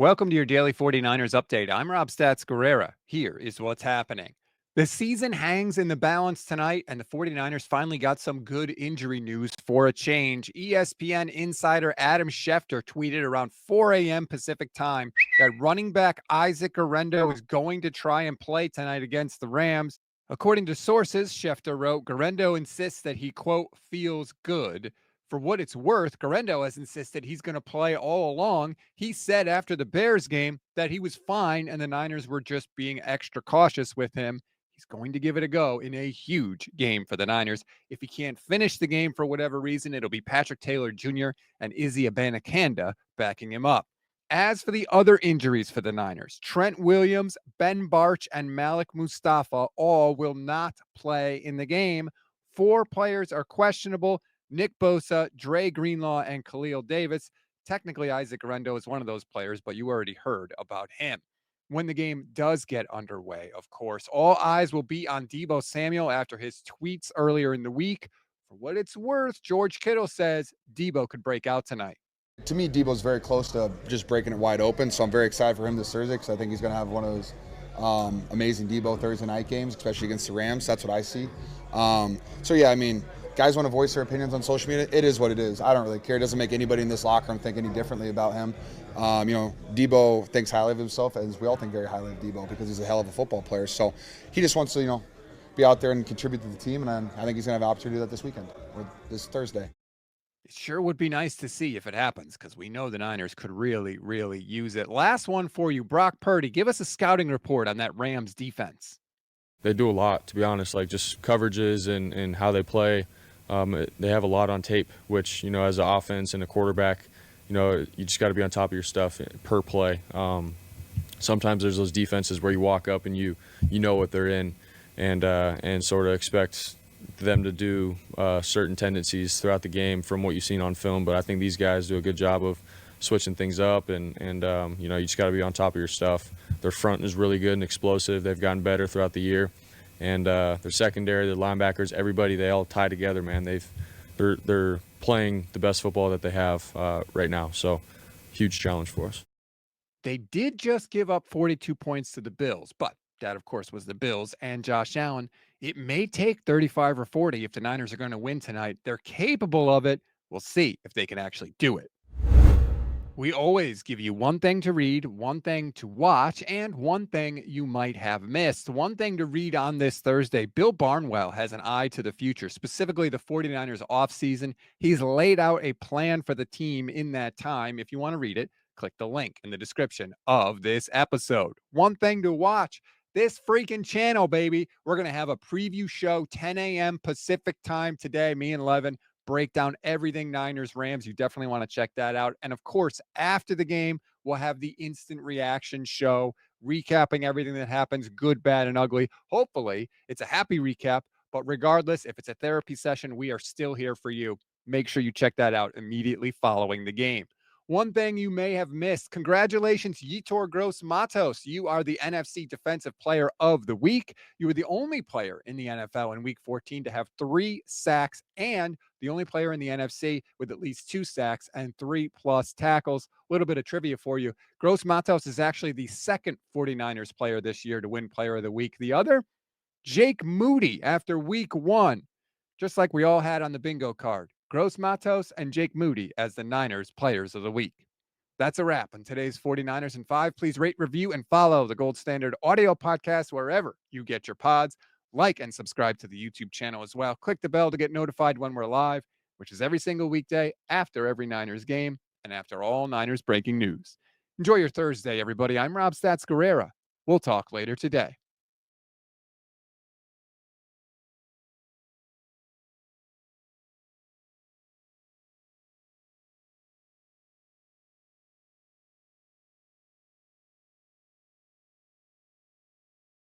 Welcome to your daily 49ers update. I'm Rob Stats Guerrero. Here is what's happening. The season hangs in the balance tonight, and the 49ers finally got some good injury news for a change. ESPN Insider Adam Schefter tweeted around 4 a.m. Pacific time that running back Isaac Guerendo is going to try and play tonight against the Rams. According to sources, Schefter wrote, Guerendo insists that he, quote, feels good. For what it's worth, Guerendo has insisted he's going to play all along. He said after the Bears game that he was fine and the Niners were just being extra cautious with him. He's going to give it a go in a huge game for the Niners. If he can't finish the game for whatever reason, it'll be Patrick Taylor Jr. and Izzy Abanikanda backing him up. As for the other injuries for the Niners, Trent Williams, Ben Barch, and Malik Mustafa all will not play in the game. 4 players are questionable. Nick Bosa, Dre Greenlaw, and Khalil Davis. Technically, Isaac Guerendo is one of those players, but you already heard about him. When the game does get underway, of course, all eyes will be on Deebo Samuel after his tweets earlier in the week. For what it's worth, George Kittle says Deebo could break out tonight. To me, Deebo's very close to just breaking it wide open, so I'm very excited for him this Thursday because I think he's going to have one of those amazing Deebo Thursday night games, especially against the Rams. That's what I see. Guys want to voice their opinions on social media. It is what it is. I don't really care. It doesn't make anybody in this locker room think any differently about him. Deebo thinks highly of himself, as we all think very highly of Deebo because he's a hell of a football player. So he just wants to, be out there and contribute to the team, and I think he's going to have an opportunity to do that this weekend or this Thursday. It sure would be nice to see if it happens because we know the Niners could really, really use it. Last one for you, Brock Purdy. Give us a scouting report on that Rams defense. They do a lot, to be honest, like just coverages and how they play. They have a lot on tape, which, as an offense and a quarterback, you just got to be on top of your stuff per play. Sometimes there's those defenses where you walk up and you know what they're in and sort of expect them to do certain tendencies throughout the game from what you've seen on film. But I think these guys do a good job of switching things up and you just got to be on top of your stuff. Their front is really good and explosive. They've gotten better throughout the year. And their secondary, their linebackers, everybody, they all tie together, man. They're playing the best football that they have right now. So, huge challenge for us. They did just give up 42 points to the Bills, but that, of course, was the Bills and Josh Allen. It may take 35 or 40 if the Niners are going to win tonight. They're capable of it. We'll see if they can actually do it. We always give you one thing to read, one thing to watch, and one thing you might have missed. One thing to read on this Thursday, Bill Barnwell has an eye to the future, specifically the 49ers offseason. He's laid out a plan for the team in that time. If you want to read it, click the link in the description of this episode. One thing to watch, this freaking channel, baby. We're going to have a preview show, 10 a.m. Pacific time today, me and Levin. Break down everything Niners Rams. You definitely want to check that out. And of course, after the game, we'll have the instant reaction show, recapping everything that happens, good, bad, and ugly. Hopefully, it's a happy recap. But regardless, if it's a therapy session, we are still here for you. Make sure you check that out immediately following the game. One thing you may have missed, congratulations, Yetur Gross-Matos. You are the NFC Defensive Player of the Week. You were the only player in the NFL in Week 14 to have 3 sacks and the only player in the NFC with at least 2 sacks and 3+ tackles. A little bit of trivia for you. Gross-Matos is actually the second 49ers player this year to win Player of the Week. The other, Jake Moody after Week 1, just like we all had on the bingo card. Gross-Matos and Jake Moody as the Niners Players of the Week. That's a wrap on today's 49ers in 5. Please rate, review, and follow the Gold Standard Audio Podcast wherever you get your pods. Like and subscribe to the YouTube channel as well. Click the bell to get notified when we're live, which is every single weekday after every Niners game and after all Niners breaking news. Enjoy your Thursday, everybody. I'm Rob Stats Guerrero. We'll talk later today.